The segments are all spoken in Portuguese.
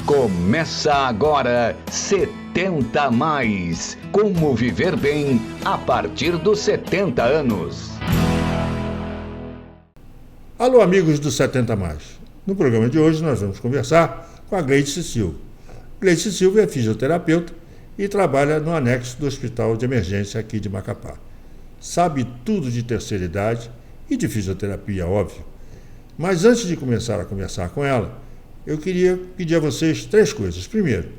Começa agora 70 a mais. Como viver bem a partir dos 70 anos. Alô, amigos do 70 a mais. No programa de hoje nós vamos conversar com a Gleice Silva. Gleice Silva é fisioterapeuta e trabalha no anexo do Hospital de Emergência aqui de Macapá. Sabe tudo de terceira idade e de fisioterapia, óbvio. Mas antes de começar a conversar com ela, eu queria pedir a vocês 3 coisas. Primeiro,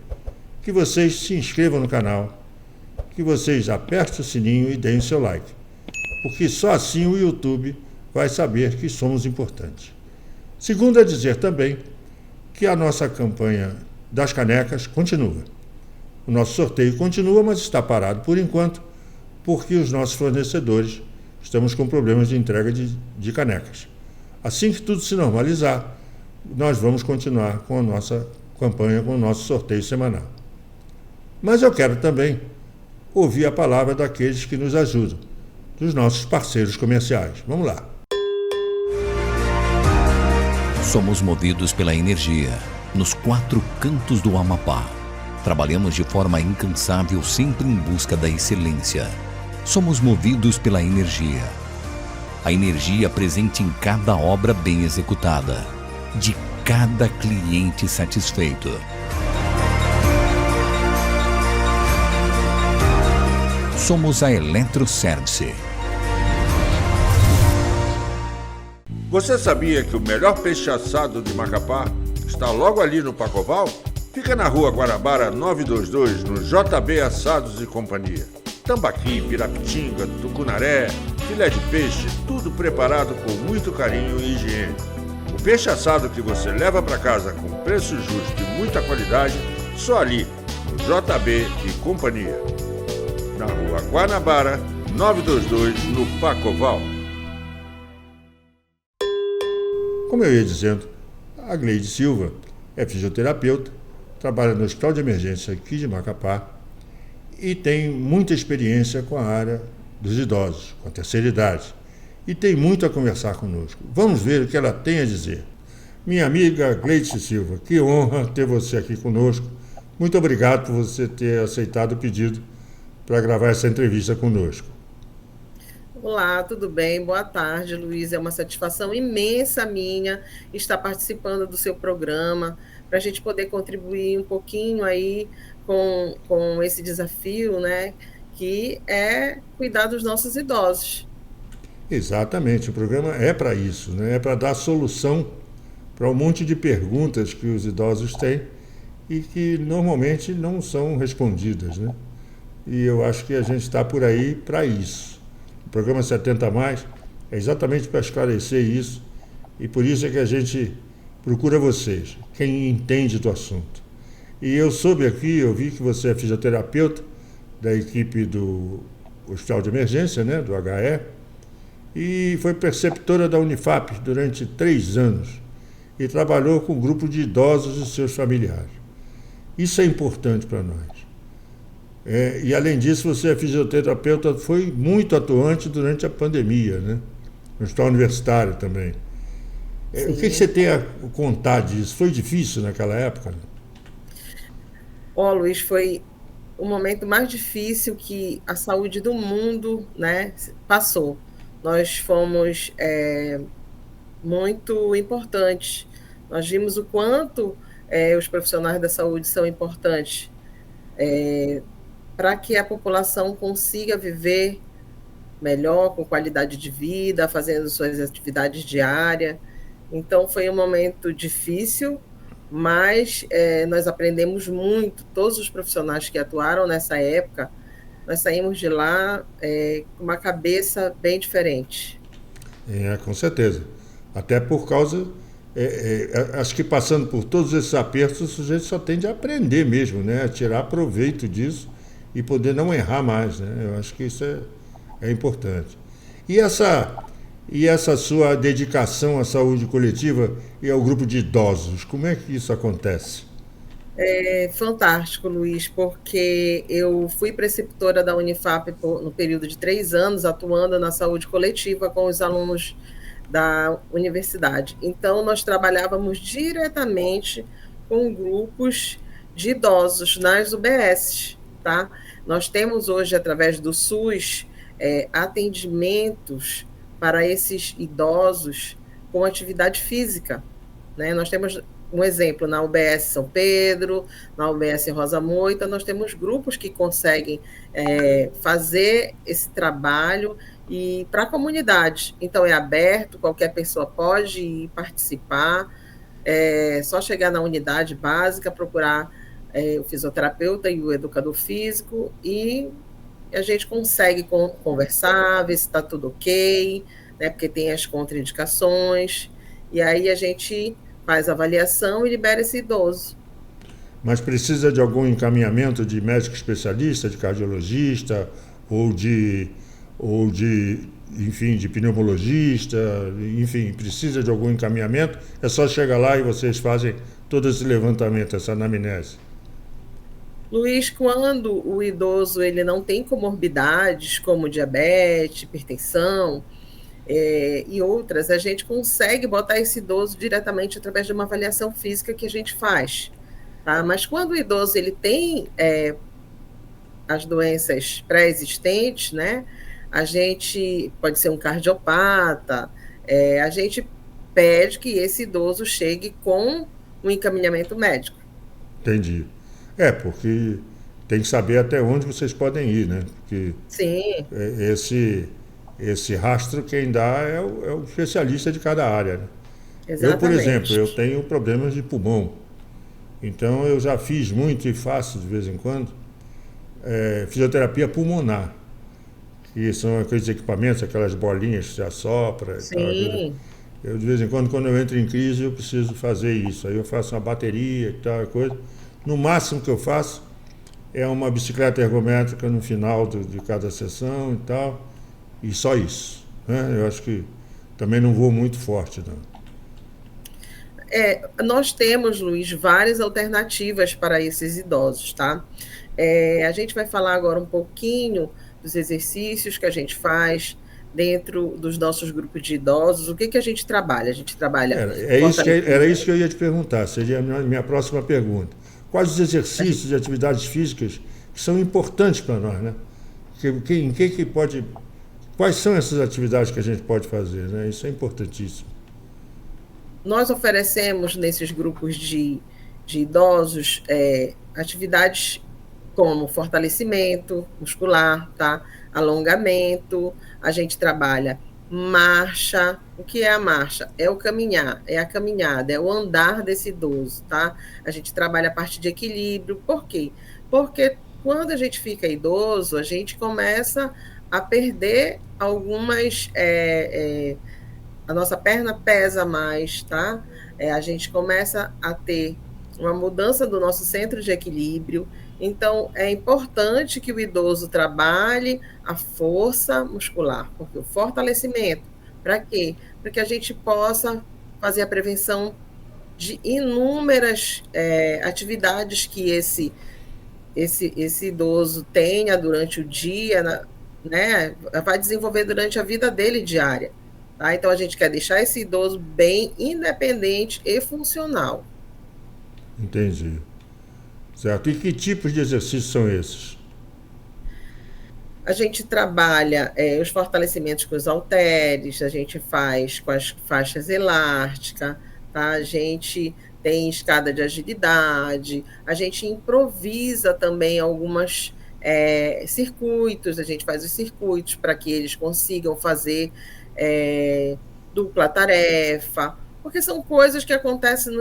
que vocês se inscrevam no canal, que vocês apertem o sininho e deem o seu like, porque só assim o YouTube vai saber que somos importantes. Segundo, é dizer também que a nossa campanha das canecas continua. O nosso sorteio continua, mas está parado por enquanto, porque os nossos fornecedores estamos com problemas de entrega de canecas. Assim que tudo se normalizar, nós vamos continuar com a nossa campanha, com o nosso sorteio semanal. Mas eu quero também ouvir a palavra daqueles que nos ajudam, dos nossos parceiros comerciais. Vamos lá. Somos movidos pela energia, nos 4 cantos do Amapá. Trabalhamos de forma incansável, sempre em busca da excelência. Somos movidos pela energia. A energia presente em cada obra bem executada, de cada cliente satisfeito. Somos a Eletroservice. Você sabia que o melhor peixe assado de Macapá está logo ali no Pacoval? Fica na Rua Guarabara 922, no JB Assados e Companhia. Tambaqui, pirapitinga, tucunaré, filé de peixe, tudo preparado com muito carinho e higiene. O peixe assado que você leva para casa com preço justo e muita qualidade, só ali, no JB e Companhia. Na Rua Guanabara, 922, no Pacoval. Como eu ia dizendo, a Gleice Silva é fisioterapeuta, trabalha no Hospital de Emergência aqui de Macapá e tem muita experiência com a área dos idosos, com a terceira idade. E tem muito a conversar conosco. Vamos ver o que ela tem a dizer. Minha amiga Gleice Silva, que honra ter você aqui conosco. Muito obrigado por você ter aceitado o pedido para gravar essa entrevista conosco. Olá, tudo bem? Boa tarde, Luiz. É uma satisfação imensa minha estar participando do seu programa, para a gente poder contribuir um pouquinho aí com esse desafio, né, que é cuidar dos nossos idosos. Exatamente, o programa é para isso, né? É para dar solução para um monte de perguntas que os idosos têm e que normalmente não são respondidas, né? E eu acho que a gente está por aí para isso. O programa 70 a mais é exatamente para esclarecer isso e por isso é que a gente procura vocês, quem entende do assunto. E eu soube aqui, eu vi que você é fisioterapeuta da equipe do Hospital de Emergência, né, do HE, e foi preceptora da Unifap durante 3 anos e trabalhou com um grupo de idosos e seus familiares. Isso é importante para nós. E além disso, você é fisioterapeuta, foi muito atuante durante a pandemia, né? No Hospital Universitário também. O que você tem a contar disso? Foi difícil naquela época? Luiz, foi o momento mais difícil que a saúde do mundo, né, passou. Nós fomos muito importantes. Nós vimos o quanto os profissionais da saúde são importantes para que a população consiga viver melhor, com qualidade de vida, fazendo suas atividades diárias. Então, foi um momento difícil, mas nós aprendemos muito. Todos os profissionais que atuaram nessa época, nós saímos de lá com uma cabeça bem diferente. Com certeza. Até por causa, acho que passando por todos esses apertos, o sujeito só tende a aprender mesmo, né? A tirar proveito disso e poder não errar mais, né? Eu acho que isso é importante. E essa sua dedicação à saúde coletiva e ao grupo de idosos, como é que isso acontece? É fantástico, Luiz, porque eu fui preceptora da Unifap no período de 3 anos, atuando na saúde coletiva com os alunos da universidade. Então, nós trabalhávamos diretamente com grupos de idosos nas UBSs, tá? Nós temos hoje, através do SUS, atendimentos para esses idosos com atividade física, né? Nós temos um exemplo na UBS São Pedro, na UBS Rosa Moita, nós temos grupos que conseguem fazer esse trabalho e para a comunidade. Então, é aberto, qualquer pessoa pode ir participar, é só chegar na unidade básica, procurar o fisioterapeuta e o educador físico e a gente consegue conversar, ver se está tudo ok, né, porque tem as contraindicações, e aí a gente faz a avaliação e libera esse idoso. Mas precisa de algum encaminhamento de médico especialista, de cardiologista enfim, de pneumologista, enfim, precisa de algum encaminhamento? É só chegar lá e vocês fazem todo esse levantamento, essa anamnese? Luiz, quando o idoso ele não tem comorbidades como diabetes, hipertensão e outras, a gente consegue botar esse idoso diretamente através de uma avaliação física que a gente faz. Tá? Mas quando o idoso ele tem as doenças pré-existentes, né? A gente pode ser um cardiopata, a gente pede que esse idoso chegue com um encaminhamento médico. Entendi. Porque tem que saber até onde vocês podem ir, né? Porque sim, esse rastro quem dá é o especialista de cada área, né? Exatamente. Eu, por exemplo, eu tenho problemas de pulmão. Então, eu já fiz muito e faço, de vez em quando, fisioterapia pulmonar. Que são aqueles equipamentos, aquelas bolinhas que se assopra. Sim. Eu, de vez em quando eu entro em crise, eu preciso fazer isso. Aí eu faço uma bateria e tal, coisa. No máximo que eu faço é uma bicicleta ergométrica no final de cada sessão e tal. E só isso, né? Eu acho que também não vou muito forte, não. Nós temos, Luiz, várias alternativas para esses idosos, tá? A gente vai falar agora um pouquinho dos exercícios que a gente faz dentro dos nossos grupos de idosos. O que a gente trabalha? A gente trabalha... Era isso que eu ia te perguntar, seria a minha próxima pergunta. Quais os exercícios e atividades físicas que são importantes para nós, né? Quais são essas atividades que a gente pode fazer, né? Isso é importantíssimo. Nós oferecemos nesses grupos de idosos atividades como fortalecimento muscular, tá? Alongamento, a gente trabalha marcha. O que é a marcha? É o caminhar, é a caminhada, é o andar desse idoso, tá? A gente trabalha a parte de equilíbrio. Por quê? Porque quando a gente fica idoso, a gente começa a perder algumas... a nossa perna pesa mais, tá? A gente começa a ter uma mudança do nosso centro de equilíbrio. Então, é importante que o idoso trabalhe a força muscular, porque o fortalecimento, para quê? Para que a gente possa fazer a prevenção de inúmeras atividades que esse idoso tenha durante o dia, né? Vai desenvolver durante a vida dele diária. Tá? Então, a gente quer deixar esse idoso bem independente e funcional. Entendi. Certo. E que tipos de exercícios são esses? A gente trabalha os fortalecimentos com os halteres, a gente faz com as faixas elásticas, tá? A gente tem escada de agilidade, a gente improvisa também algumas circuitos, a gente faz os circuitos para que eles consigam fazer dupla tarefa, porque são coisas que acontecem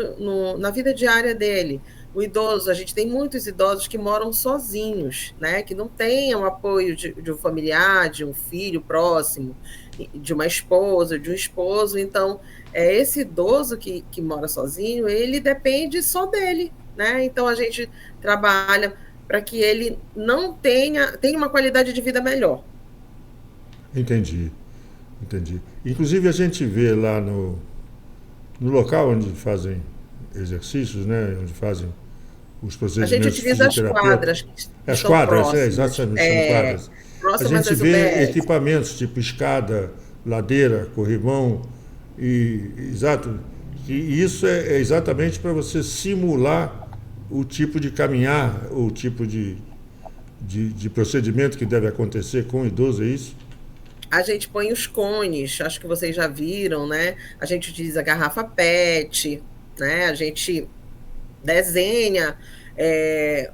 na vida diária dele. O idoso, a gente tem muitos idosos que moram sozinhos, né? Que não têm o apoio de um familiar, de um filho próximo, de uma esposa, de um esposo. Então, esse idoso que mora sozinho, ele depende só dele, né? Então, a gente trabalha para que ele não tenha uma qualidade de vida melhor. Entendi. Inclusive, a gente vê lá no local onde fazem exercícios, né? Onde fazem os procedimentos. A gente utiliza as quadras. As quadras, exatamente, são quadras. A gente vê equipamentos tipo escada, ladeira, corrimão, exato, E isso é exatamente para você simular o tipo de caminhar, o tipo de procedimento que deve acontecer com o idoso, é isso? A gente põe os cones, acho que vocês já viram, né? A gente utiliza garrafa PET, né? A gente desenha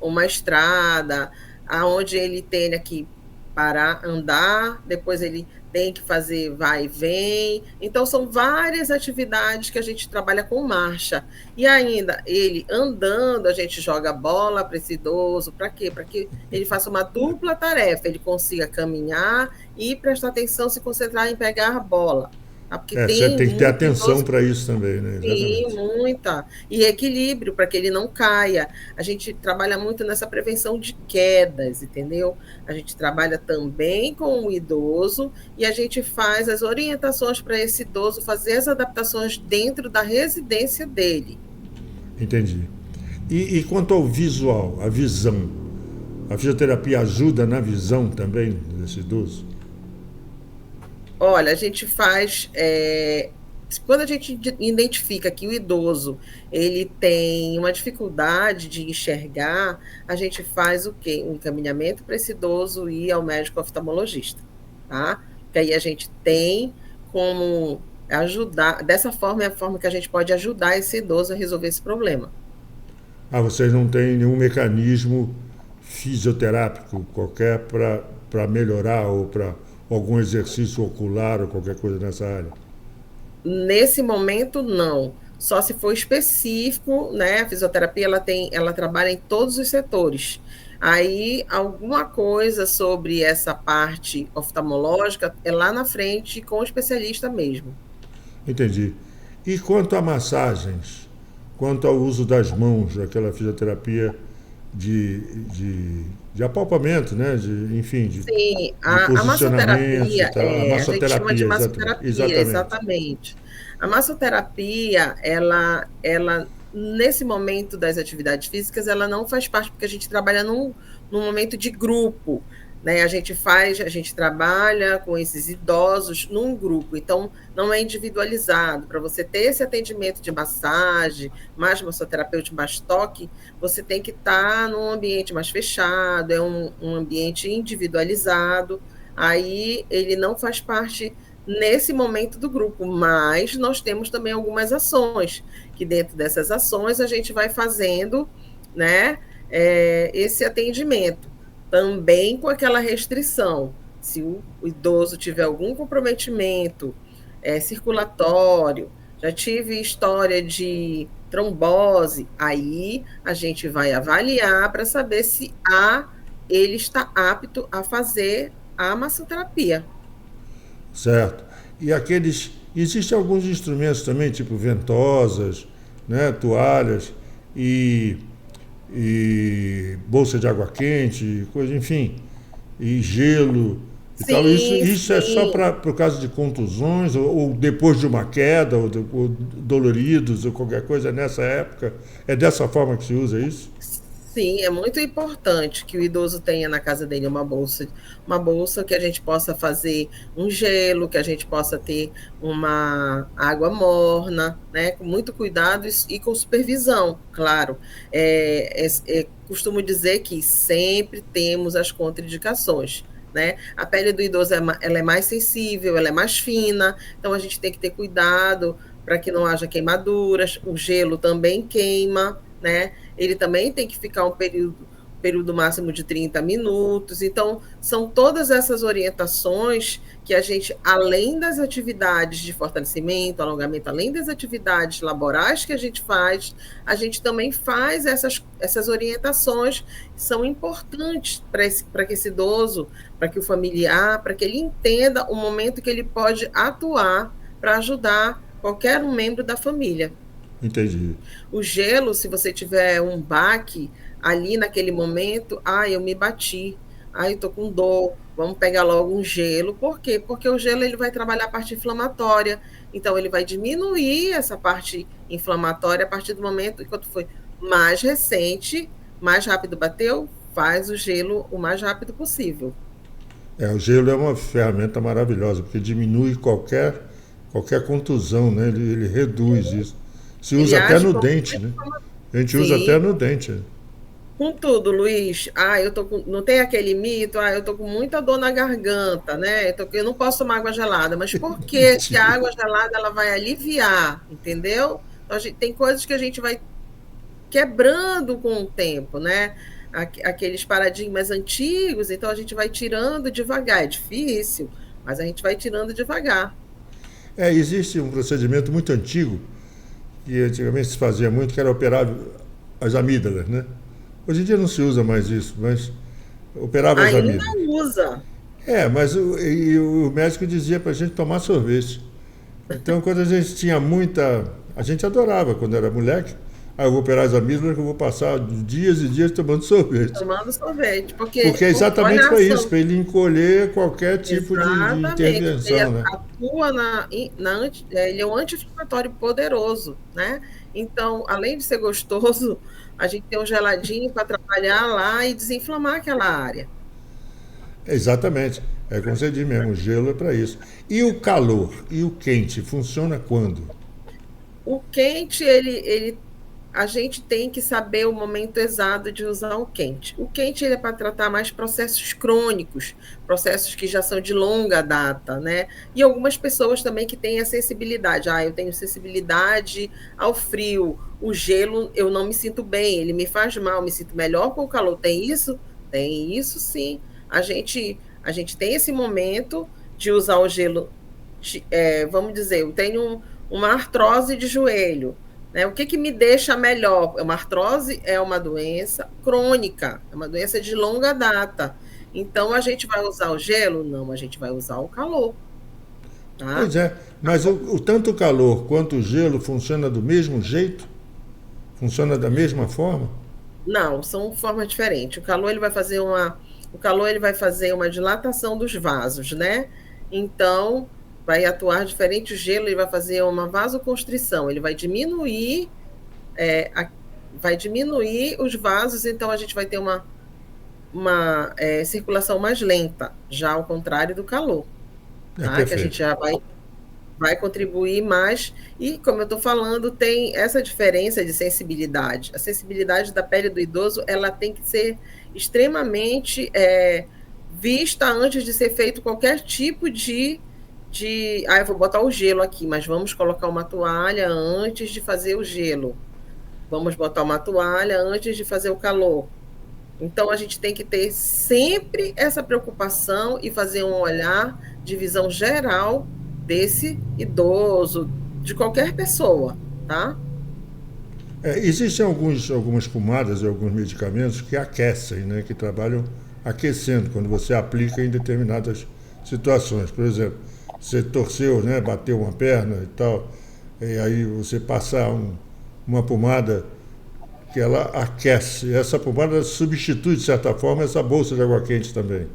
uma estrada aonde ele tenha que parar, andar, depois ele tem que fazer vai e vem. Então, são várias atividades que a gente trabalha com marcha. E ainda, ele andando, a gente joga bola para esse idoso. Para quê? Para que ele faça uma dupla tarefa. Ele consiga caminhar e prestar atenção, se concentrar em pegar a bola. Tá? Porque Você tem tem que ter muito atenção idoso. para isso também, né? Sim, Exatamente. muita. E equilíbrio para que ele não caia. A gente trabalha muito nessa prevenção de quedas, entendeu? A gente trabalha também com o idoso e a gente faz as orientações para esse idoso fazer as adaptações dentro da residência dele. Entendi. E quanto ao visual, a visão, a fisioterapia ajuda na visão também desse idoso? Olha, a gente faz. Quando a gente identifica que o idoso ele tem uma dificuldade de enxergar, a gente faz o quê? Um encaminhamento para esse idoso ir ao médico oftalmologista, tá? Que aí a gente tem como ajudar, dessa forma é a forma que a gente pode ajudar esse idoso a resolver esse problema. Ah, vocês não têm nenhum mecanismo fisioterápico qualquer para melhorar ou para algum exercício ocular ou qualquer coisa nessa área? Nesse momento, não. Só se for específico, né? A fisioterapia ela trabalha em todos os setores. Aí, alguma coisa sobre essa parte oftalmológica é lá na frente com o especialista mesmo. Entendi. E quanto a massagens, quanto ao uso das mãos, aquela fisioterapia de, de apalpamento, né? Enfim, Sim, de a posicionamentos e massoterapia, tal. A a gente chama de massoterapia, massoterapia, exatamente. exatamente. A massoterapia, nesse momento das atividades físicas, ela não faz parte, porque a gente trabalha num momento de grupo, né? A gente trabalha com esses idosos num grupo, então não é individualizado. Para você ter esse atendimento de massagem, mais massoterapeuta, mais toque, você tem que estar num ambiente mais fechado, é um ambiente individualizado, aí ele não faz parte nesse momento do grupo, mas nós temos também algumas ações, que dentro dessas ações a gente vai fazendo, né, esse atendimento, também com aquela restrição, se o idoso tiver algum comprometimento circulatório, já tive história de trombose, aí a gente vai avaliar para saber se ele está apto a fazer a massoterapia. Certo. E aqueles. Existem alguns instrumentos também, tipo ventosas, né, toalhas e, e bolsa de água quente, coisa, enfim, e gelo e tal. Sim, Isso é só sim. para o caso de contusões, ou depois de uma queda, ou doloridos, ou qualquer coisa nessa época. É dessa forma que se usa isso? Sim, é muito importante que o idoso tenha na casa dele uma bolsa que a gente possa fazer um gelo, que a gente possa ter uma água morna, né, com muito cuidado e com supervisão, claro. Costumo dizer que sempre temos as contraindicações, né? A pele do idoso ela é mais sensível, ela é mais fina, então a gente tem que ter cuidado para que não haja queimaduras, o gelo também queima, né? Ele também tem que ficar um período máximo de 30 minutos. Então, são todas essas orientações que a gente, além das atividades de fortalecimento, alongamento, além das atividades laborais que a gente também faz essas orientações que são importantes para que esse idoso, para que o familiar, para que ele entenda o momento que ele pode atuar para ajudar qualquer um membro da família. Entendi. O gelo, se você tiver um baque ali naquele momento, eu me bati, eu tô com dor, vamos pegar logo um gelo. Por quê? Porque o gelo ele vai trabalhar a parte inflamatória, então ele vai diminuir essa parte inflamatória a partir do momento, enquanto foi mais recente, mais rápido bateu, faz o gelo o mais rápido possível. O gelo é uma ferramenta maravilhosa, porque diminui qualquer contusão, né? Ele reduz isso. Se Ele usa até age no como... dente, né? A gente usa Sim, até no dente. com tudo, Luiz. Eu tô com... Não tem aquele mito, eu tô com muita dor na garganta, né? Eu não posso tomar água gelada. Mas por que que a Mentira. água gelada ela vai aliviar, entendeu? Então, tem coisas que a gente vai quebrando com o tempo, né? Aqueles paradigmas antigos, então a gente vai tirando devagar. É difícil, mas a gente vai tirando devagar. Existe um procedimento muito antigo, que antigamente se fazia muito, que era operar as amígdalas, né? Hoje em dia não se usa mais isso, mas operava as Ainda amígdalas. usa. Mas o médico dizia para a gente tomar sorvete. Então, quando a gente tinha muita. A gente adorava quando era moleque. Aí eu vou operar as amígdalas, que eu vou passar dias e dias tomando sorvete. Tomando sorvete, Porque é exatamente olha a para isso, ação. para ele encolher qualquer tipo de Exatamente. Ele intervenção, né? atua ele é um anti-inflamatório poderoso, né? Então, além de ser gostoso, a gente tem um geladinho para trabalhar lá e desinflamar aquela área. Exatamente. É como você diz mesmo, o gelo é para isso. E o calor e o quente funciona quando? O quente, a gente tem que saber o momento exato de usar o quente. O quente ele é para tratar mais processos crônicos, processos que já são de longa data, né? E algumas pessoas também que têm a sensibilidade. Eu tenho sensibilidade ao frio. O gelo, eu não me sinto bem, ele me faz mal, me sinto melhor com o calor. Tem isso? Tem isso, sim. A gente tem esse momento de usar o gelo. Vamos dizer, eu tenho uma artrose de joelho. Né? O que me deixa melhor? Uma artrose é uma doença crônica, é uma doença de longa data. Então, a gente vai usar o gelo? Não, a gente vai usar o calor. Tá? Pois é, mas tanto o calor quanto o gelo funciona do mesmo jeito? Funciona da mesma forma? Não, são formas diferentes. O calor ele vai fazer uma dilatação dos vasos, né? Então, vai atuar diferente. O gelo ele vai fazer uma vasoconstrição, ele vai diminuir, vai diminuir os vasos, então a gente vai ter uma circulação mais lenta, já ao contrário do calor, tá? Que a gente Perfeito. já vai contribuir mais. E, como eu estou falando, tem essa diferença de sensibilidade. A sensibilidade da pele do idoso ela tem que ser extremamente vista antes de ser feito qualquer tipo de eu vou botar o gelo aqui, mas vamos colocar uma toalha antes de fazer o gelo. Vamos botar uma toalha antes de fazer o calor. Então, a gente tem que ter sempre essa preocupação e fazer um olhar de visão geral desse idoso, de qualquer pessoa, tá? Existem algumas pomadas e alguns medicamentos que aquecem, né, que trabalham aquecendo quando você aplica em determinadas situações. Por exemplo, você torceu, né, bateu uma perna e tal, e aí você passar uma pomada que ela aquece. Essa pomada substitui, de certa forma, essa bolsa de água quente também.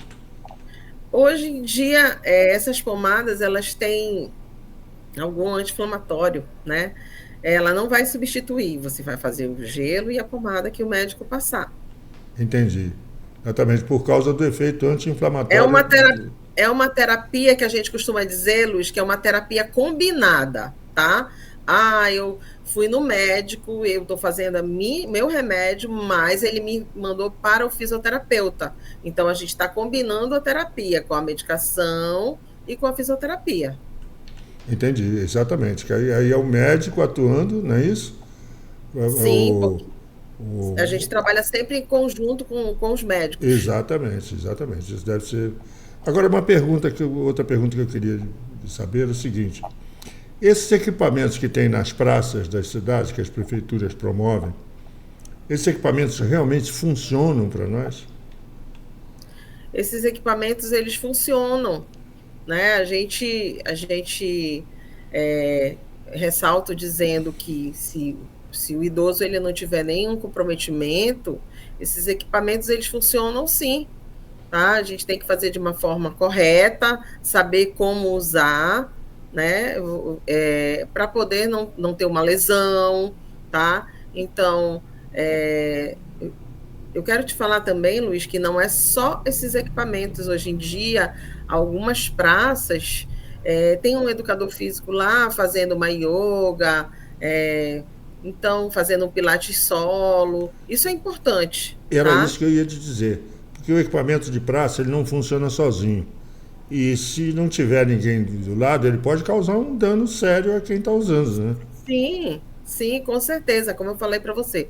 Hoje em dia, essas pomadas, elas têm algum anti-inflamatório, né? Ela não vai substituir, você vai fazer o gelo e a pomada que o médico passar. Entendi. Exatamente, por causa do efeito É anti-inflamatório. é uma terapia que a gente costuma dizer, Luiz, que é uma terapia combinada, tá? Eu fui no médico, eu estou fazendo meu remédio, mas ele me mandou para o fisioterapeuta. Então, a gente está combinando a terapia com a medicação e com a fisioterapia. Entendi, exatamente. Que aí é o médico atuando, não é isso? Sim, O, porque a o, gente trabalha sempre em conjunto com os médicos. exatamente, exatamente. Isso deve ser. Agora, outra pergunta que eu queria saber é o seguinte: esses equipamentos que tem nas praças das cidades, que as prefeituras promovem, esses equipamentos realmente funcionam para nós? Esses equipamentos, eles funcionam, né? A gente ressalta dizendo que se o idoso ele não tiver nenhum comprometimento, esses equipamentos eles funcionam sim, tá? A gente tem que fazer de uma forma correta, saber como usar, né? Para poder não ter uma lesão, tá? Então, eu quero te falar também, Luiz, que não é só esses equipamentos. Hoje em dia, algumas praças tem um educador físico lá fazendo uma yoga, Então, fazendo um pilates solo, isso é importante, Era tá? isso que eu ia te dizer. Porque o equipamento de praça ele não funciona sozinho. E se não tiver ninguém do lado, ele pode causar um dano sério a quem está usando, né? Sim, sim, com certeza. Como eu falei para você,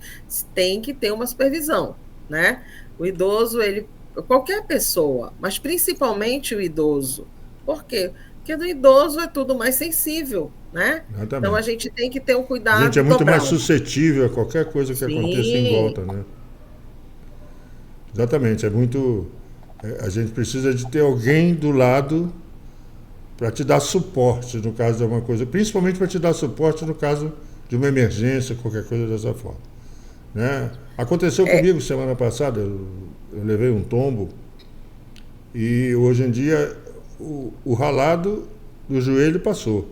tem que ter uma supervisão, né? O idoso, ele, qualquer pessoa, mas principalmente o idoso. Por quê? Porque no idoso é tudo mais sensível, né? Então a Exatamente. gente tem que ter um A gente é cuidado muito mais dobrado. suscetível a qualquer coisa que aconteça em Sim, volta, né? Exatamente. É muito. A gente precisa de ter alguém do lado para te dar suporte no caso de alguma coisa, principalmente para te dar suporte no caso de uma emergência, qualquer coisa dessa forma. Né? Aconteceu é, comigo semana passada, eu levei um tombo e hoje em dia o ralado do joelho passou.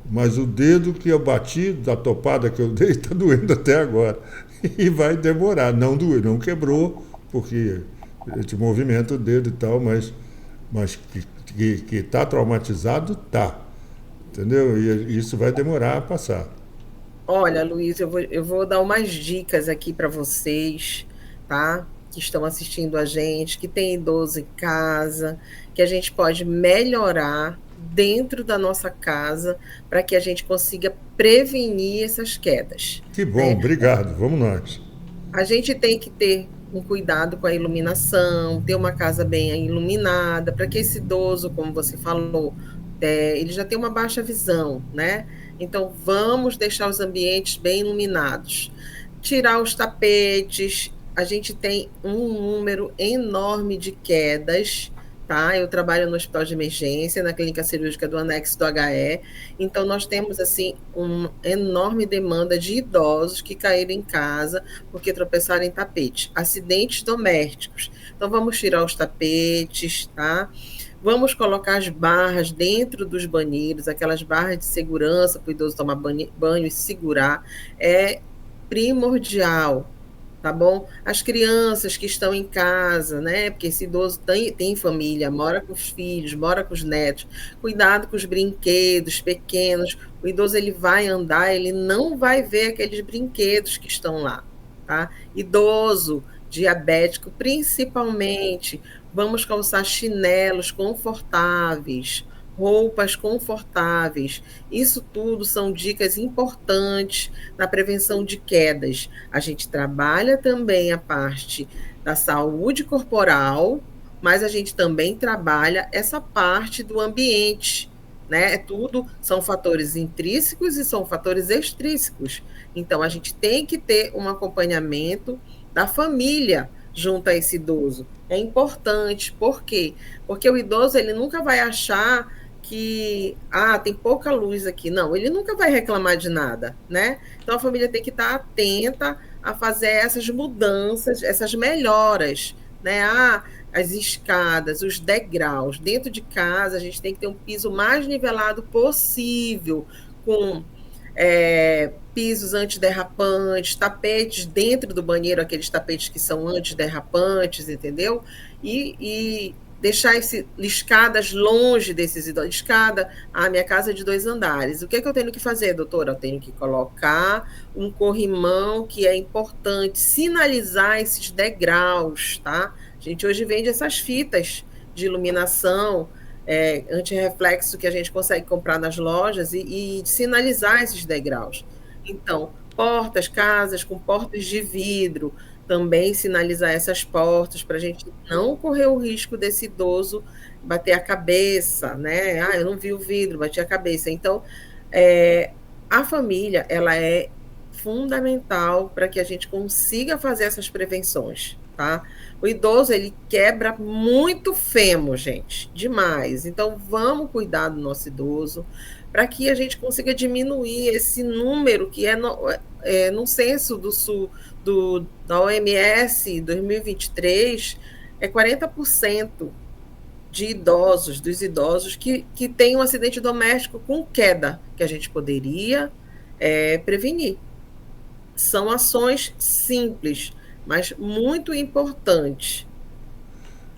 Mas o dedo que eu bati, da topada que eu dei, está doendo até agora. E vai demorar. Não doeu, não quebrou, porque a gente movimenta o dedo e tal, mas que está traumatizado, tá. Entendeu? E isso vai demorar a passar. olha, Luiz, eu vou dar umas dicas aqui para vocês, tá? Que estão assistindo a gente, que tem idoso em casa, que a gente pode melhorar dentro da nossa casa para que a gente consiga prevenir essas quedas, Que bom, né? obrigado. Vamos nós. A gente tem que ter um cuidado com a iluminação, ter uma casa bem iluminada, para que esse idoso, como você falou, ele já tem uma baixa visão, né? Então, vamos deixar os ambientes bem iluminados. Tirar os tapetes, a gente tem um número enorme de quedas, tá? Eu trabalho no hospital de emergência, na clínica cirúrgica do anexo do HE, então nós temos, assim, uma enorme demanda de idosos que caíram em casa porque tropeçaram em tapete. Acidentes domésticos. Então, vamos tirar os tapetes, tá? Vamos colocar as barras dentro dos banheiros, aquelas barras de segurança para o idoso tomar banho e segurar. É primordial, tá bom? As crianças que estão em casa, né? Porque esse idoso tem família, mora com os filhos, mora com os netos. Cuidado com os brinquedos pequenos. O idoso ele vai andar, ele não vai ver aqueles brinquedos que estão lá, tá? Idoso, diabético, principalmente, vamos calçar chinelos confortáveis, roupas confortáveis. Isso tudo são dicas importantes na prevenção de quedas. A gente trabalha também a parte da saúde corporal, mas a gente também trabalha essa parte do ambiente, né? Tudo são fatores intrínsecos e são fatores extrínsecos. Então a gente tem que ter um acompanhamento da família junto a esse idoso. É importante, por quê? Porque o idoso ele nunca vai achar que tem pouca luz aqui. Não, ele nunca vai reclamar de nada, né? Então a família tem que estar atenta a fazer essas mudanças, essas melhoras, né? As escadas, os degraus. Dentro de casa, a gente tem que ter um piso mais nivelado possível, com pisos antiderrapantes, tapetes dentro do banheiro, aqueles tapetes que são antiderrapantes, entendeu? E deixar escadas longe desses idosos. Escada, minha casa é de 2 andares. O que é que eu tenho que fazer, doutora? Eu tenho que colocar um corrimão, que é importante, sinalizar esses degraus, tá? A gente hoje vende essas fitas de iluminação, antirreflexo que a gente consegue comprar nas lojas e sinalizar esses degraus. Então, portas, casas com portas de vidro, também sinalizar essas portas para a gente não correr o risco desse idoso bater a cabeça, né? Eu não vi o vidro, bati a cabeça. Então, a família, ela é fundamental para que a gente consiga fazer essas prevenções, tá? O idoso, ele quebra muito fêmur, gente, demais. Então, vamos cuidar do nosso idoso para que a gente consiga diminuir esse número que no censo da OMS 2023, 40% de idosos, dos idosos que têm um acidente doméstico com queda, que a gente poderia prevenir. São ações simples, mas muito importantes.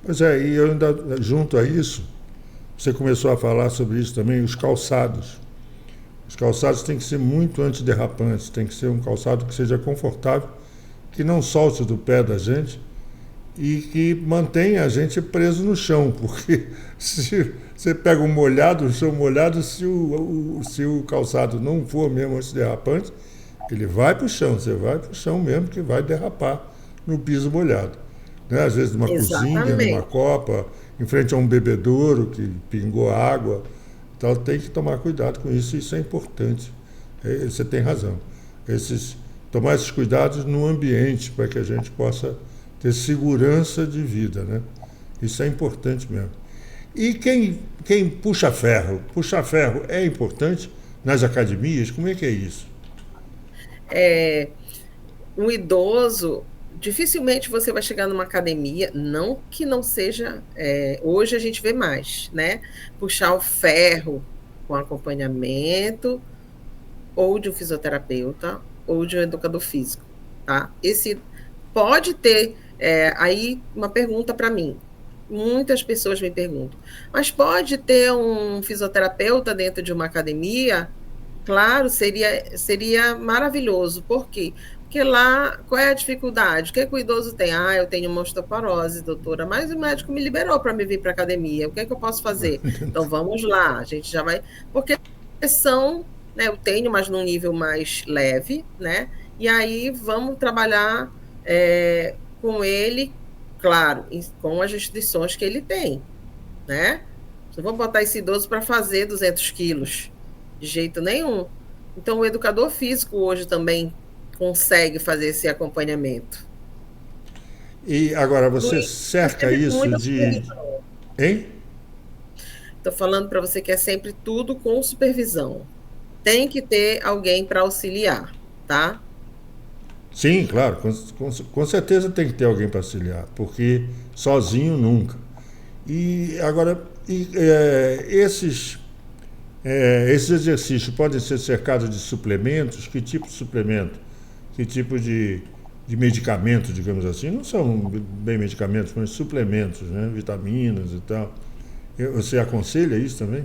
Pois é, e eu ainda, junto a isso, você começou a falar sobre isso também, os calçados. Os calçados têm que ser muito antiderrapantes, tem que ser um calçado que seja confortável, que não solte do pé da gente e que mantenha a gente preso no chão, porque se você pega um molhado, um chão molhado, se o calçado não for mesmo antiderrapante, ele vai para o chão, você vai para o chão mesmo que vai derrapar no piso molhado. Né? Às vezes numa cozinha, numa copa, em frente a um bebedouro que pingou água. Então tem que tomar cuidado com isso, isso é importante. Você tem razão. Tomar esses cuidados no ambiente para que a gente possa ter segurança de vida, né? Isso é importante mesmo. E quem puxa ferro? Puxar ferro é importante nas academias? Como é que é isso? Um idoso, dificilmente você vai chegar numa academia, não que não seja, hoje a gente vê mais, né? Puxar o ferro com acompanhamento ou de um fisioterapeuta ou de um educador físico, tá? Esse pode ter, aí uma pergunta para mim, muitas pessoas me perguntam, mas pode ter um fisioterapeuta dentro de uma academia? Claro, seria maravilhoso. Por quê? Porque lá, qual é a dificuldade? O que o idoso tem? Eu tenho uma osteoporose, doutora, mas o médico me liberou para me vir para a academia. O que é que eu posso fazer? Então, vamos lá, a gente já vai... Porque né, eu tenho, mas num nível mais leve, né? E aí, vamos trabalhar com ele, claro, com as restrições que ele tem, né? Não vou botar esse idoso para fazer 200 quilos, de jeito nenhum. Então, o educador físico hoje também consegue fazer esse acompanhamento. E agora, você cerca isso de... Hein? Estou falando para você que é sempre tudo com supervisão. Tem que ter alguém para auxiliar, tá? Sim, claro, com certeza tem que ter alguém para auxiliar, porque sozinho nunca. E agora, esses exercícios podem ser cercados de suplementos? Que tipo de suplemento? Que tipo de medicamento, digamos assim? Não são bem medicamentos, mas suplementos, né? Vitaminas e tal. Você aconselha isso também?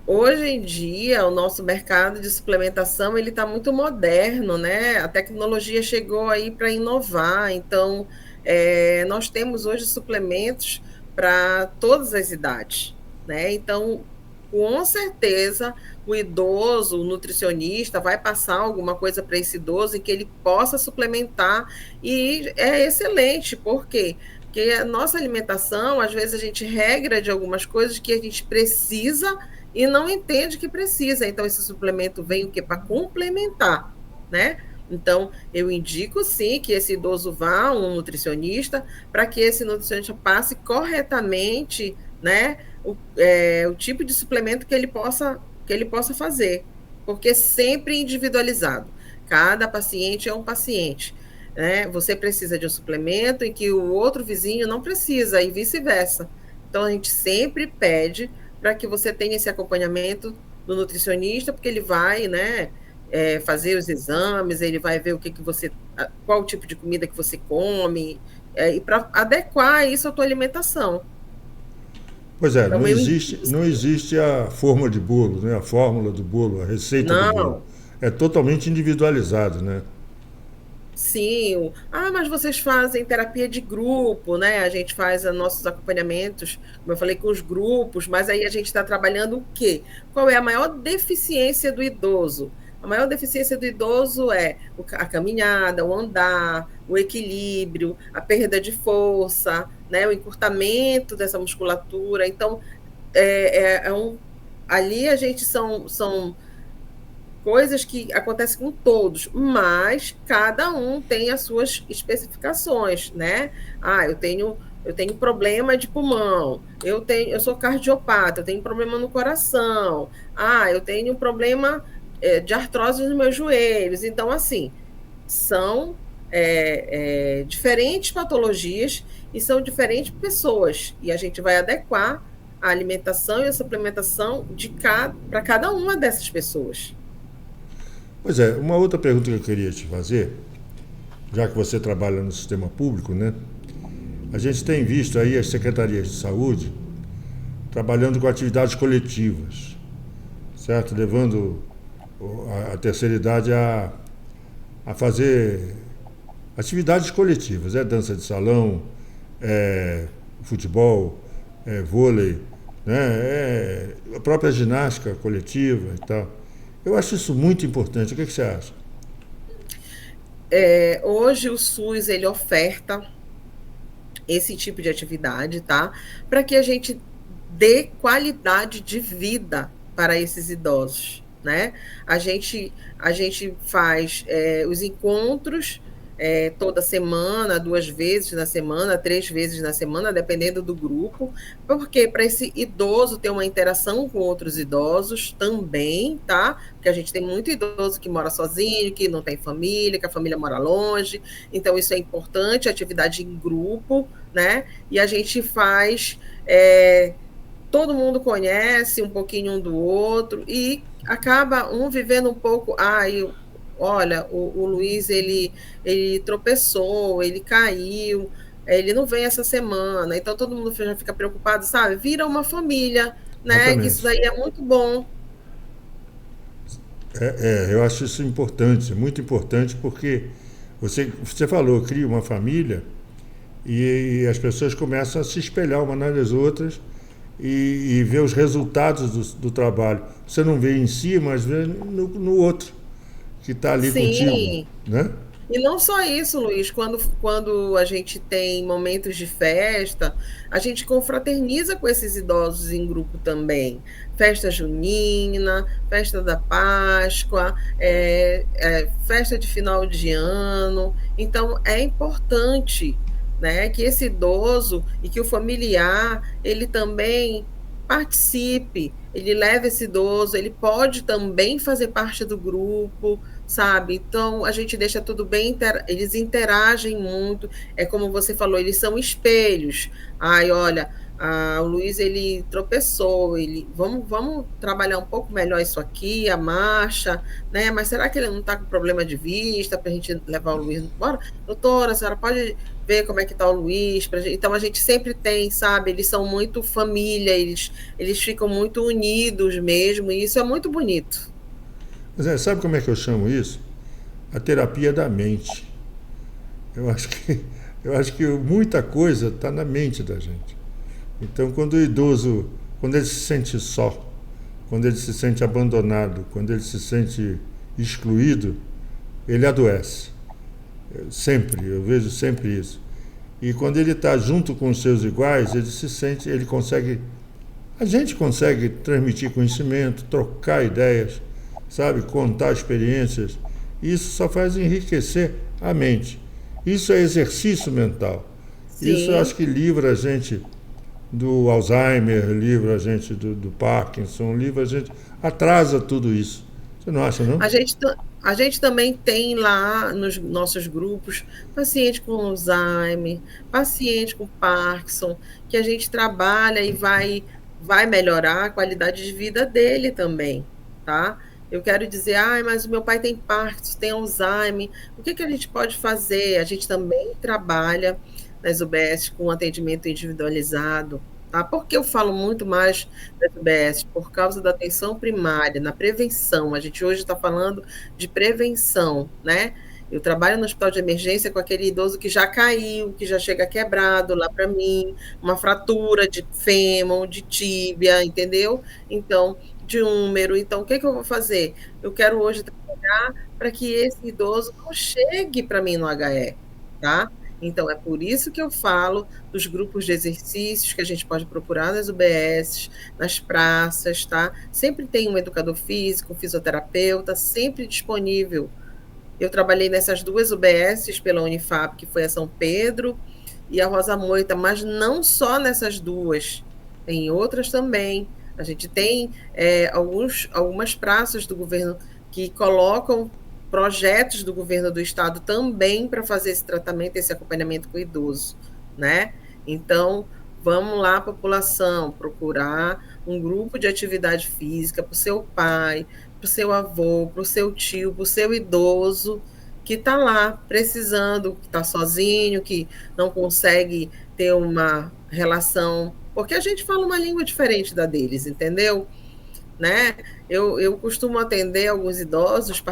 Hoje em dia, o nosso mercado de suplementação ele está muito moderno, né? A tecnologia chegou aí para inovar, então nós temos hoje suplementos para todas as idades, né? Então, com certeza, o idoso, o nutricionista vai passar alguma coisa para esse idoso e que ele possa suplementar, e é excelente, por quê? Porque a nossa alimentação, às vezes a gente regra de algumas coisas que a gente precisa e não entende que precisa. Então, esse suplemento vem o quê? Para complementar, né? Então, eu indico sim que esse idoso vá a um nutricionista para que esse nutricionista passe corretamente, né, o tipo de suplemento que ele possa fazer, porque sempre individualizado. Cada paciente é um paciente, né? Você precisa de um suplemento em que o outro vizinho não precisa e vice-versa. Então, a gente sempre pede para que você tenha esse acompanhamento do nutricionista, porque ele vai, né, fazer os exames, ele vai ver qual o tipo de comida que você come, e para adequar isso à tua alimentação. Pois é, então, não existe a forma de bolo, né? A fórmula do bolo, a receita do bolo. É totalmente individualizado, né? Sim. Mas vocês fazem terapia de grupo, né? A gente faz nossos acompanhamentos, como eu falei, com os grupos, mas aí a gente está trabalhando o quê? Qual é a maior deficiência do idoso? A maior deficiência do idoso é a caminhada, o andar, o equilíbrio, a perda de força, né, o encurtamento dessa musculatura. Então, ali a gente são coisas que acontecem com todos, mas cada um tem as suas especificações, né? Eu tenho problema de pulmão, eu sou cardiopata, eu tenho problema no coração, eu tenho problema de artrose nos meus joelhos. Então, assim, são diferentes patologias e são diferentes pessoas, e a gente vai adequar a alimentação e a suplementação para cada uma dessas pessoas. Pois é, uma outra pergunta que eu queria te fazer, já que você trabalha no sistema público, né? A gente tem visto aí as secretarias de saúde trabalhando com atividades coletivas, certo? Levando a terceira idade a fazer atividades coletivas, dança de salão, futebol, vôlei, né, a própria ginástica coletiva e tal. Eu acho isso muito importante. O que você acha? Hoje o SUS ele oferta esse tipo de atividade, tá? Para que a gente dê qualidade de vida para esses idosos, né? A gente faz os encontros toda semana, 2 vezes na semana, 3 vezes na semana, dependendo do grupo, porque para esse idoso ter uma interação com outros idosos também, tá? Porque a gente tem muito idoso que mora sozinho, que não tem família, que a família mora longe, então isso é importante, atividade em grupo, né? E a gente faz, todo mundo conhece um pouquinho um do outro e acaba um vivendo um pouco, olha, o Luiz, ele tropeçou, ele caiu, ele não vem essa semana, então todo mundo já fica preocupado, sabe? Vira uma família, né? Que isso daí é muito bom. Eu acho isso importante, muito importante, porque você falou, cria uma família e as pessoas começam a se espelhar uma nas outras e ver os resultados do trabalho. Você não vê em si, mas vê no outro que está ali contigo, né? E não só isso, Luiz, quando a gente tem momentos de festa, a gente confraterniza com esses idosos em grupo também. Festa junina, festa da Páscoa, festa de final de ano. Então, é importante, né, que esse idoso e que o familiar, ele também participe, ele leva esse idoso, ele pode também fazer parte do grupo, sabe? Então, a gente deixa tudo bem, eles interagem muito, é como você falou, eles são espelhos. Olha, o Luiz, ele tropeçou, vamos trabalhar um pouco melhor isso aqui, a marcha, né? Mas será que ele não está com problema de vista para a gente levar o Luiz embora? Doutora, a senhora pode ver como é que está o Luiz? Então, a gente sempre tem, sabe? Eles são muito família, eles ficam muito unidos mesmo, e isso é muito bonito. Mas sabe como é que eu chamo isso? A terapia da mente. Eu acho que muita coisa está na mente da gente. Então, quando o idoso, quando ele se sente só, quando ele se sente abandonado, quando ele se sente excluído, ele adoece. Eu vejo sempre isso. E quando ele está junto com os seus iguais, ele se sente, a gente consegue transmitir conhecimento, trocar ideias, sabe, contar experiências. Isso só faz enriquecer a mente. Isso é exercício mental. Sim. Isso eu acho que livra a gente do Alzheimer, livra a gente do Parkinson, livra a gente, atrasa tudo isso. Você não acha, não? A gente também tem lá nos nossos grupos paciente com Alzheimer, paciente com Parkinson, que a gente trabalha e vai melhorar a qualidade de vida dele também, tá? Eu quero dizer, mas o meu pai tem Parkinson, tem Alzheimer, o que a gente pode fazer? A gente também trabalha nas UBS com atendimento individualizado, tá? Por que eu falo muito mais das UBS? Por causa da atenção primária, na prevenção. A gente hoje está falando de prevenção, né? Eu trabalho no hospital de emergência com aquele idoso que já caiu, que já chega quebrado lá para mim, uma fratura de fêmur, de tíbia, entendeu? Então, de úmero. Então, o que eu vou fazer? Eu quero hoje trabalhar para que esse idoso não chegue para mim no HE, tá? Então, é por isso que eu falo dos grupos de exercícios que a gente pode procurar nas UBS, nas praças, tá? Sempre tem um educador físico, um fisioterapeuta, sempre disponível. Eu trabalhei nessas 2 UBSs pela Unifap, que foi a São Pedro e a Rosa Moita, mas não só nessas 2, tem outras também. A gente tem algumas praças do governo que colocam projetos do governo do estado também para fazer esse tratamento, esse acompanhamento com o idoso, né? Então, vamos lá, população, procurar um grupo de atividade física para o seu pai, para o seu avô, para o seu tio, para o seu idoso, que está lá precisando, que está sozinho, que não consegue ter uma relação, porque a gente fala uma língua diferente da deles, entendeu? né? Eu costumo atender alguns idosos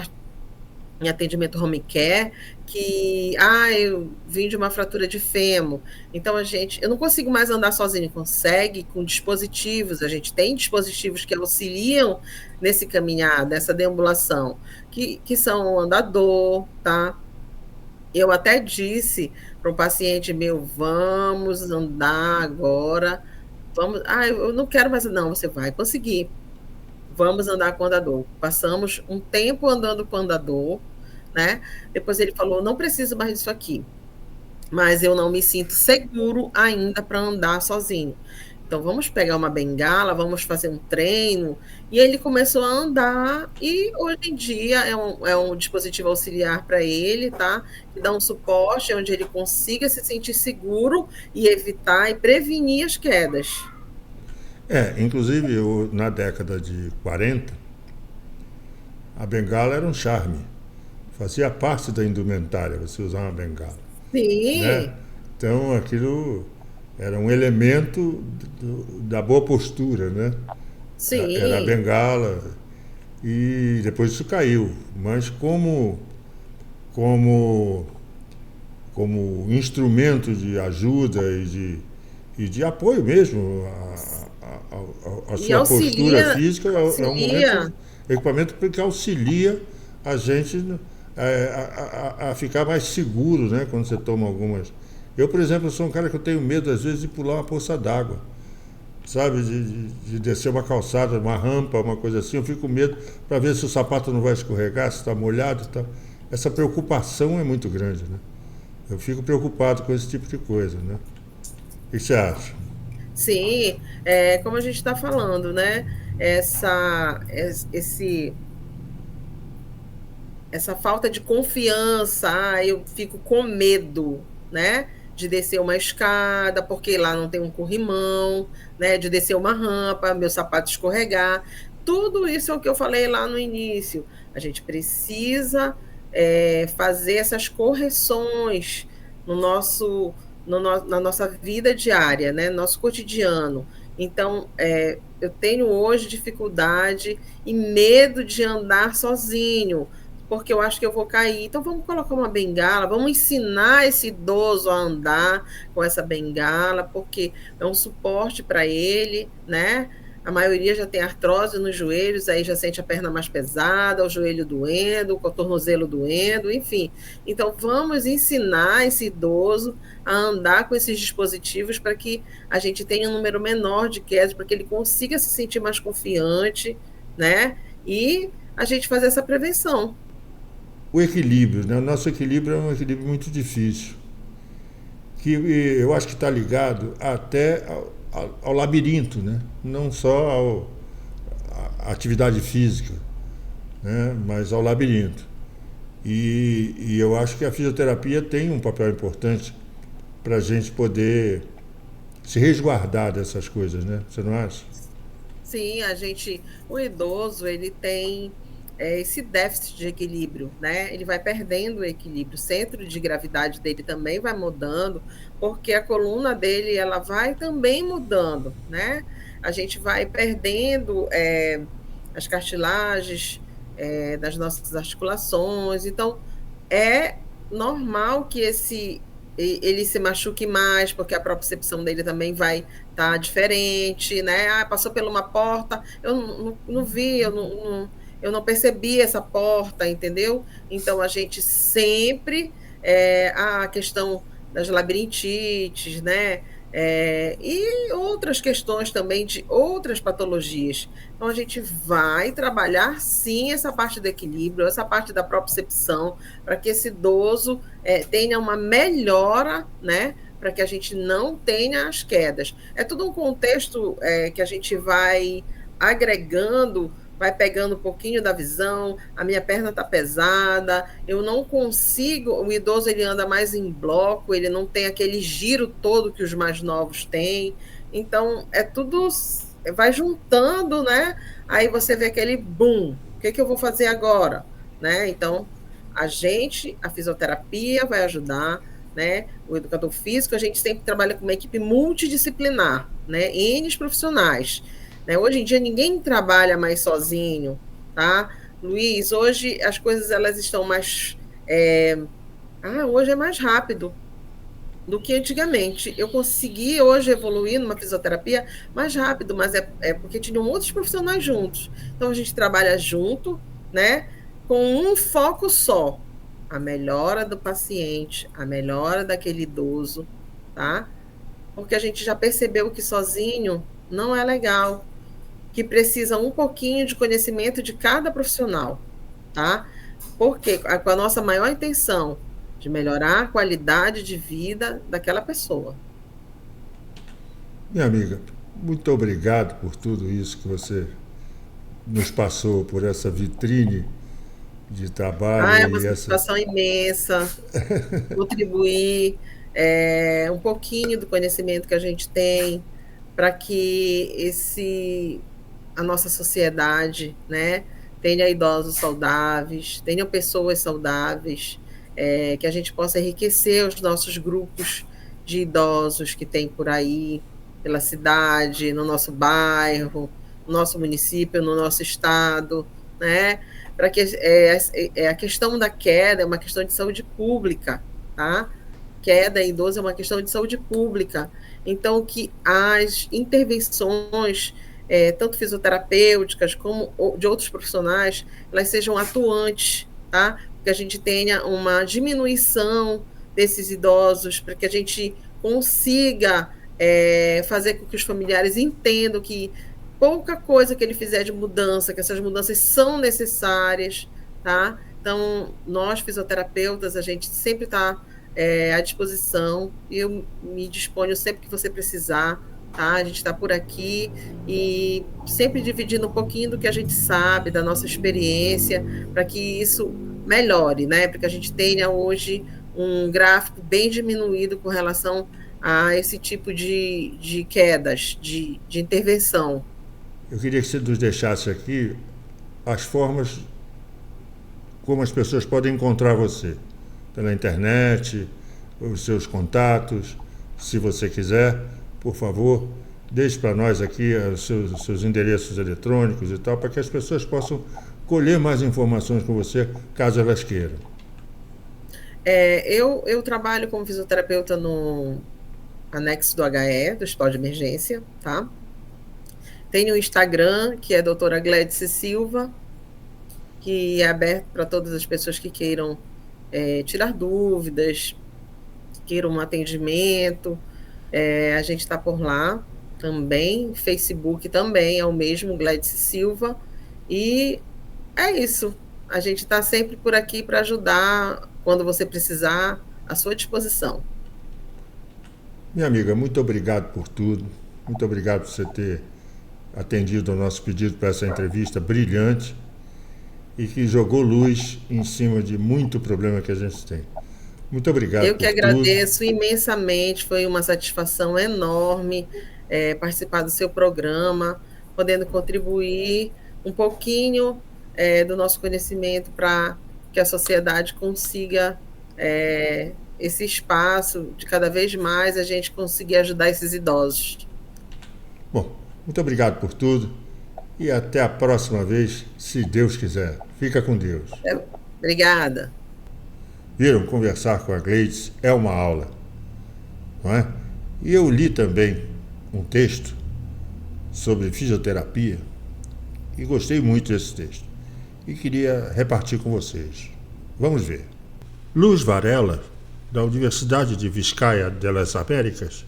em atendimento home care, que, eu vim de uma fratura de fêmur, então eu não consigo mais andar sozinho, consegue com dispositivos, a gente tem dispositivos que auxiliam nesse caminhar, nessa deambulação, que são o andador, tá? Eu até disse para um paciente meu, vamos andar agora, eu não quero mais, não, você vai conseguir, vamos andar com o andador. Passamos um tempo andando com o andador, né? Depois ele falou, não preciso mais disso aqui, mas eu não me sinto seguro ainda para andar sozinho. Então vamos pegar uma bengala, vamos fazer um treino. E ele começou a andar e hoje em dia é um dispositivo auxiliar para ele, tá? Que dá um suporte onde ele consiga se sentir seguro e evitar e prevenir as quedas. Inclusive, na década de 40, a bengala era um charme. Fazia parte da indumentária você usar uma bengala. Sim. Né? Então, aquilo era um elemento da boa postura, né? Sim. Era a bengala. E depois isso caiu. Mas como instrumento de ajuda e de apoio mesmo à sua postura física, é um equipamento que auxilia a gente a ficar mais seguro, né, quando você toma algumas. Eu, por exemplo, sou um cara que eu tenho medo, às vezes, de pular uma poça d'água, sabe, de descer uma calçada, uma rampa, uma coisa assim. Eu fico com medo para ver se o sapato não vai escorregar, se está molhado e tal. Essa preocupação é muito grande, né? Eu fico preocupado com esse tipo de coisa, né? O que você acha? Sim, como a gente está falando, né? Essa falta de confiança, eu fico com medo, né? De descer uma escada, porque lá não tem um corrimão, né? De descer uma rampa, meu sapato escorregar. Tudo isso é o que eu falei lá no início. A gente precisa fazer essas correções na nossa vida diária, né? Nosso cotidiano. Então, eu tenho hoje dificuldade e medo de andar sozinho, porque eu acho que eu vou cair. Então, vamos colocar uma bengala, vamos ensinar esse idoso a andar com essa bengala, porque é um suporte para ele, né? A maioria já tem artrose nos joelhos, aí já sente a perna mais pesada, o joelho doendo, o tornozelo doendo, enfim. Então, vamos ensinar esse idoso a andar com esses dispositivos para que a gente tenha um número menor de quedas, para que ele consiga se sentir mais confiante, né? E a gente fazer essa prevenção. O equilíbrio, né? O nosso equilíbrio é um equilíbrio muito difícil, que eu acho que está ligado até ao labirinto, né? Não só à atividade física, né? Mas ao labirinto. E eu acho que a fisioterapia tem um papel importante para a gente poder se resguardar dessas coisas, né? Você não acha? Sim, o idoso, ele tem esse déficit de equilíbrio, né? Ele vai perdendo o equilíbrio, o centro de gravidade dele também vai mudando, porque a coluna dele, ela vai também mudando, né? A gente vai perdendo as cartilagens das nossas articulações, então é normal que ele se machuque mais, porque a propriocepção dele também vai estar diferente, né? Passou por uma porta, eu não vi, eu não percebi essa porta, entendeu? Então, a gente sempre, a questão das labirintites, né? E outras questões também de outras patologias. Então, a gente vai trabalhar, sim, essa parte do equilíbrio, essa parte da propriocepção, para que esse idoso tenha uma melhora, né? Para que a gente não tenha as quedas. É tudo um contexto que a gente vai agregando, vai pegando um pouquinho da visão, a minha perna está pesada, eu não consigo, o idoso ele anda mais em bloco, ele não tem aquele giro todo que os mais novos têm, então tudo, vai juntando, né? Aí você vê aquele boom, o que eu vou fazer agora? Né? Então, a fisioterapia vai ajudar, né? O educador físico, a gente sempre trabalha com uma equipe multidisciplinar, né? N profissionais, né? Hoje em dia ninguém trabalha mais sozinho, tá? Luiz, hoje as coisas elas estão mais... hoje é mais rápido do que antigamente. Eu consegui hoje evoluir numa fisioterapia mais rápido, mas é porque tinham outros profissionais juntos. Então a gente trabalha junto, né, com um foco só: a melhora do paciente, a melhora daquele idoso, tá? Porque a gente já percebeu que sozinho não é legal, que precisa um pouquinho de conhecimento de cada profissional, tá? Porque com a nossa maior intenção de melhorar a qualidade de vida daquela pessoa. Minha amiga, muito obrigado por tudo isso que você nos passou, por essa vitrine de trabalho É uma e essa... satisfação imensa contribuir um pouquinho do conhecimento que a gente tem para que a nossa sociedade, né, tenha idosos saudáveis, tenham pessoas saudáveis, que a gente possa enriquecer os nossos grupos de idosos que tem por aí, pela cidade, no nosso bairro, no nosso município, no nosso estado, né? Para que a questão da queda é uma questão de saúde pública, tá? Queda em idoso é uma questão de saúde pública. Então, que as intervenções, tanto fisioterapêuticas como de outros profissionais, elas sejam atuantes, tá? Que a gente tenha uma diminuição desses idosos, para que a gente consiga fazer com que os familiares entendam que pouca coisa que ele fizer de mudança, que essas mudanças são necessárias, tá? Então, nós fisioterapeutas, a gente sempre está à disposição, e eu me disponho sempre que você precisar, tá? A gente está por aqui e sempre dividindo um pouquinho do que a gente sabe, da nossa experiência, para que isso melhore, né? Para que a gente tenha hoje um gráfico bem diminuído com relação a esse tipo de quedas, de intervenção. Eu queria que você nos deixasse aqui as formas como as pessoas podem encontrar você. Pela internet, os seus contatos, se você quiser, por favor, deixe para nós aqui os seus endereços eletrônicos e tal, para que as pessoas possam colher mais informações com você, caso elas queiram. Eu trabalho como fisioterapeuta no anexo do HE, do Hospital de Emergência, tá? Tenho um Instagram, que é doutora Glédice Silva, que é aberto para todas as pessoas que queiram tirar dúvidas, queiram um atendimento. A gente está por lá também. Facebook também é o mesmo, Glédice Silva. E é isso. A gente está sempre por aqui para ajudar quando você precisar, à sua disposição. Minha amiga, muito obrigado por tudo. Muito obrigado por você ter atendido ao nosso pedido para essa entrevista brilhante e que jogou luz em cima de muito problema que a gente tem. Muito obrigado. Eu que agradeço imensamente, foi uma satisfação enorme participar do seu programa, podendo contribuir um pouquinho do nosso conhecimento para que a sociedade consiga esse espaço de cada vez mais a gente conseguir ajudar esses idosos. Bom, muito obrigado por tudo e até a próxima vez, se Deus quiser. Fica com Deus. Obrigada. Viram, conversar com a Gleides é uma aula, não é? E eu li também um texto sobre fisioterapia e gostei muito desse texto e queria repartir com vocês. Vamos ver. Luz Varela, da Universidade de Vizcaya de las Américas,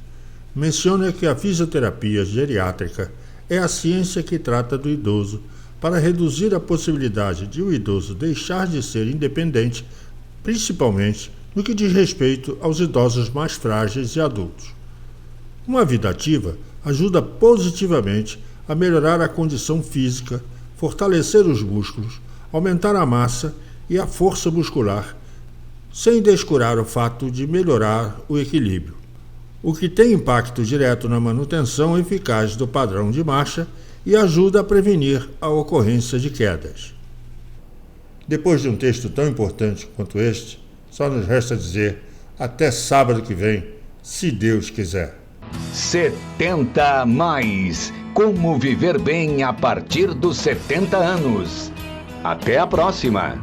menciona que a fisioterapia geriátrica é a ciência que trata do idoso para reduzir a possibilidade de o idoso deixar de ser independente, principalmente no que diz respeito aos idosos mais frágeis e adultos. Uma vida ativa ajuda positivamente a melhorar a condição física, fortalecer os músculos, aumentar a massa e a força muscular, sem descurar o fato de melhorar o equilíbrio, o que tem impacto direto na manutenção eficaz do padrão de marcha e ajuda a prevenir a ocorrência de quedas. Depois de um texto tão importante quanto este, só nos resta dizer até sábado que vem, se Deus quiser. 70 mais. Como viver bem a partir dos 70 anos. Até a próxima!